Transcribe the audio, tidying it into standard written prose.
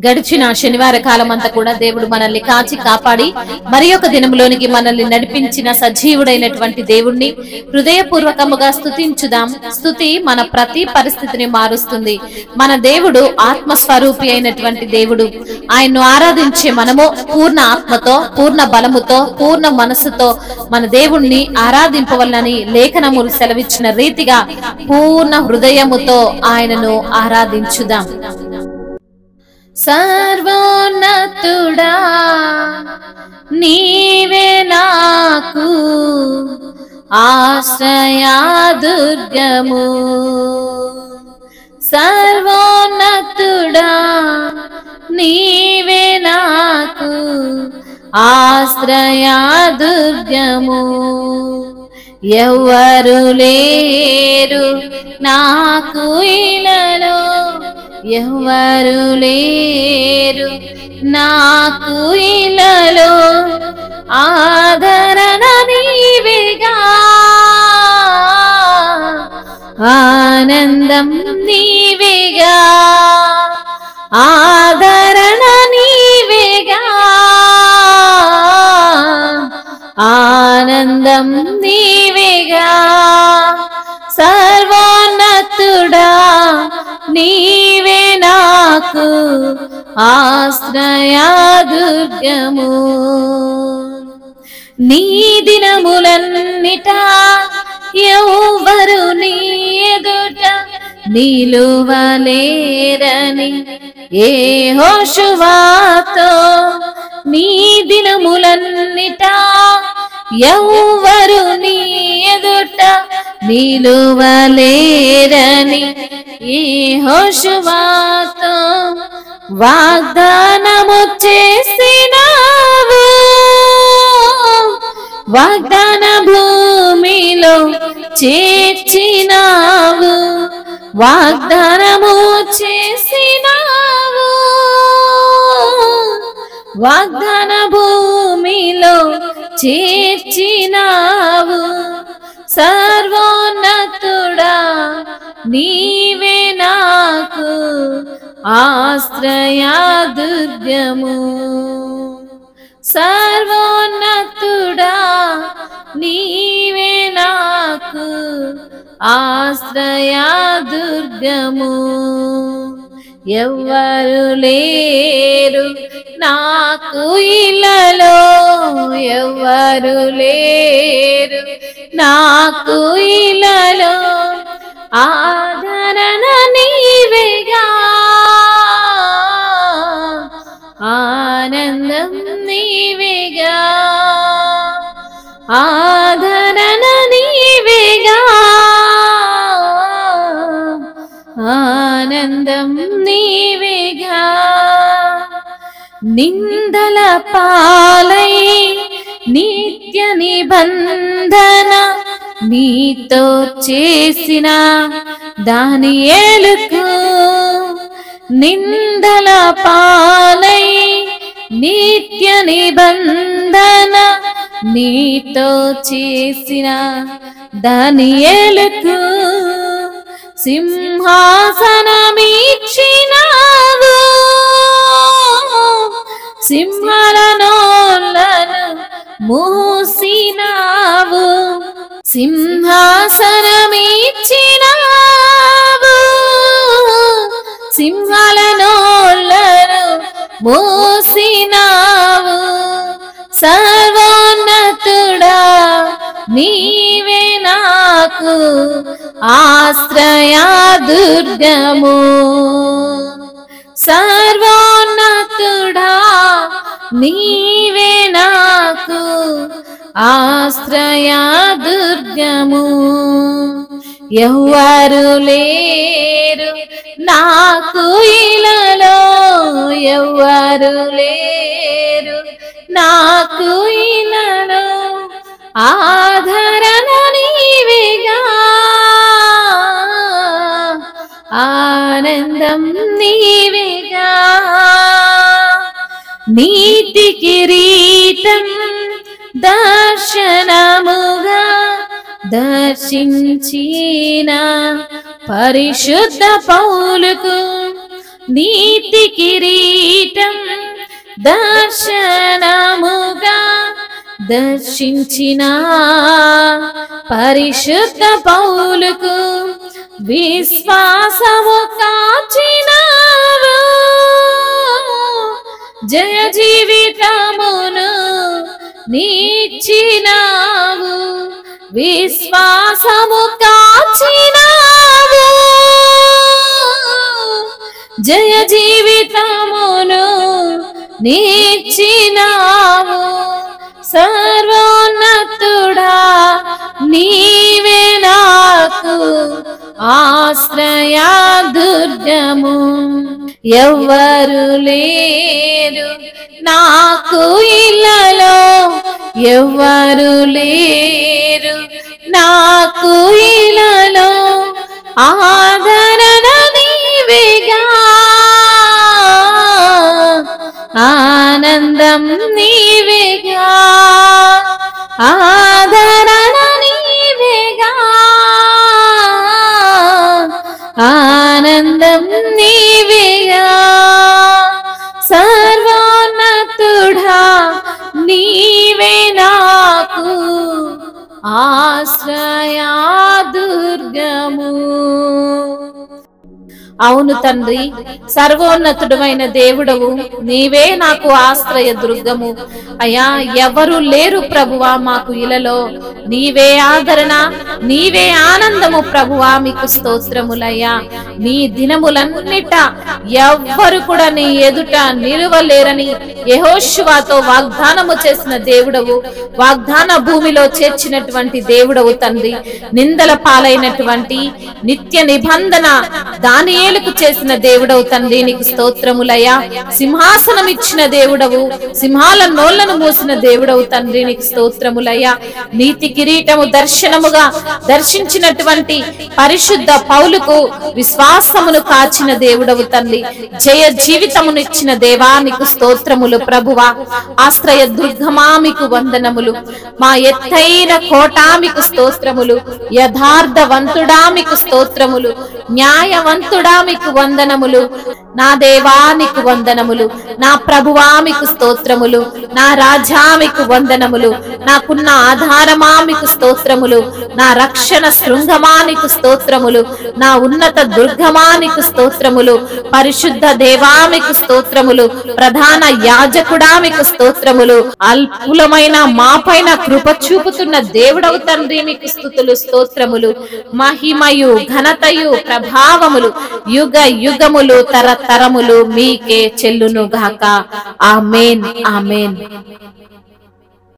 గడిచిన శనివార కాలం అంతా కూడా దేవుడు మనల్ని కాచి కాపాడి మరి ఒక దినంలోనికి మనల్ని నడిపించిన సజీవుడైనటువంటి దేవుణ్ణి హృదయపూర్వకముగా స్తుతించుదాం. స్తుతి మన ప్రతి పరిస్థితిని మారుస్తుంది. మన దేవుడు ఆత్మస్వరూపి అయినటువంటి దేవుడు. ఆయన్ను ఆరాధించే మనము పూర్ణ ఆత్మతో, పూర్ణ బలముతో, పూర్ణ మనస్సుతో మన దేవుణ్ణి ఆరాధింపవలనని లేఖనములు సెలవిచ్చిన రీతిగా పూర్ణ హృదయముతో ఆయనను ఆరాధించుదాం. సర్వోన్నతుడా నీవే నాకు ఆశ్రయా దుర్గము. సర్వోన్నతుడా నీవే నాకు ఆశ్రయా దుర్గము. ఎవ్వరు లేరు నాకు ఇలలో, ఎవ్వరు లేరు నాకు ఇలలో, ఆదరణ నీవేగా, ఆనందం నీవేగా, ఆదరణ నీవేగా, ఆనందం నీవేగా. సర్వోన్నతుడా నీవే నాకు ఆశ్రయా దుర్గము. నీ దినములన్నిటా ఎవ్వరు నీ ఎదుట నిలువలేరని యెహోషువతో, నీ దినములన్నిటా ఎవ్వరు నీ ఎదుట నిలువలేరని యెహోషువతో వాగ్దానము చేసినావు. వాగ్దాన భూమిలో చేర్చినావు, వాగ్దానము చేసినావు, వాగ్దాన భూమిలో చేర్చినావు. సర్వోన్నతుడా నీవే నాకు ఆశ్రయా దుర్గము. సర్వోన్నతుడా నీవే నాకు ఆశ్రయా దుర్గము. ఎవ్వరు లేరు నాకు ఇలలో, ఎవ్వరు లేరు నాకు ఇలలో, ఆదరణ నీవేగా, ఆనందం నీవేగా, ఆదరణ నీవేగా, ఆనందం నీవేగా. నిందల పాలై నిత్య నిబంధన నీతో చేసిన దానియేలుకు, నిందల పాలై నిత్య నిబంధన నీతో చేసిన దానియేలుకు సింహాసనమిచ్చినావు, సింహాల నోళ్ళను మూసినావు, సింహాసనమిచ్చినావు, సింహాల నోళ్ళను మూసినావు. సర్వోన్నతుడా నీవే నాకు ఆశ్రయా దుర్గము. సర్వోన్నతుడా నీవే నాకు ఆశ్రయా దుర్గము. ఎవ్వరు లేరు నాకు ఇలలో, ఎవ్వరు లేరు నాకు ఇలలో, ఆదరణ నీవేగా, ఆనందం నీవేగా. నీతి కిరీటం దర్శనముగా దర్శించిన పరిశుద్ధ పౌలుకు నీతి కిరీటం దర్శనముగా దర్శించిన పరిశుద్ధ పౌలుకు విశ్వాసము కాచినావు. జయ జీవితమును నీచినావు, విశ్వాసము కాచినావు. జయ జీవితమును నీచినావు. సర్వోన్నతుడా నీవే నాకు ఆశ్రయ దుర్గము. ఎవ్వరు లేరు నాకు ఇల్లలో, ఎవ్వరు లేరు నాకు ఇల్లలో, ఆదరణ నీవేగా, ఆనందం నీవేగా, ఆదరణ నీవేగా, ఆనందం నీవేగా. సర్వోన్నతుడా నీవే నాకు ఆశ్రయ దుర్గము. అవును తండ్రి, సర్వోన్నతుడమైన దేవుడవు నీవే నాకు ఆశ్రయ దుర్గము. అయ్యా, ఎవరు లేరు ప్రభువా మాకు ఇలలో, నీవే ఆదరణ, నీవే ఆనందము ప్రభువా. మీకు స్తోత్రములయ్యా. నీ దినములన్నిట ఎవ్వరు కూడా నీ ఎదుట నిలువలేరని యెహోషువతో వాగ్దానము చేసిన దేవుడవు, వాగ్దాన భూమిలో చేర్చినటువంటి దేవుడవు తండ్రి. నిందల పాలైనటువంటి నిత్య నిబంధన దానియేలుకు చేసిన దేవుడవు తండ్రి, నీకు స్తోత్రములయ్యా. సింహాసనం ఇచ్చిన దేవుడవు, సింహాల నోళ్లను మూసిన దేవుడవు తండ్రి, నీకు స్తోత్రములయ్యా. నీతి కిరీటము దర్శనముగా దర్శించినటువంటి పరిశుద్ధ పౌలుకు విశ్వాసమును కాచిన దేవుడవు తండ్రి. జయ జీవితమును ఇచ్చిన దేవా నీకు స్తోత్రములు ప్రభువా. ఆశ్రయ దుర్గమా మీకు వందనములు. మా ఎత్తైన కోట మీకు స్తోత్రములు. యథార్థవంతుడా మీకు స్తోత్రములు. న్యాయవంతుడా మీకు వందనములు. నా దేవా నీకు వందనములు. నా ప్రభువా మీకు స్తోత్రములు. నా రాజా మీకు వందనములు. నాకున్న ఆధారమా మీకు స్తోత్రములు. నా రక్షణ శృంగమా నీకు స్తోత్రములు. నా ఉన్నత దుర్గమా నీకు స్తోత్రములు. పరిశుద్ధ దేవా మీకు స్తోత్రములు. ప్రధాన యాజకుడా మీకు స్తోత్రములు. అల్పులమైన మాపైన కృప చూపుతున్న దేవుడవు తండ్రి, మీకు స్తుతులు స్తోత్రములు. మహిమయు ఘనతయు ప్రభావములు యుగ యుగములు తరతరములు మీకే చెల్లును గాక. ఆమేన్, ఆమేన్.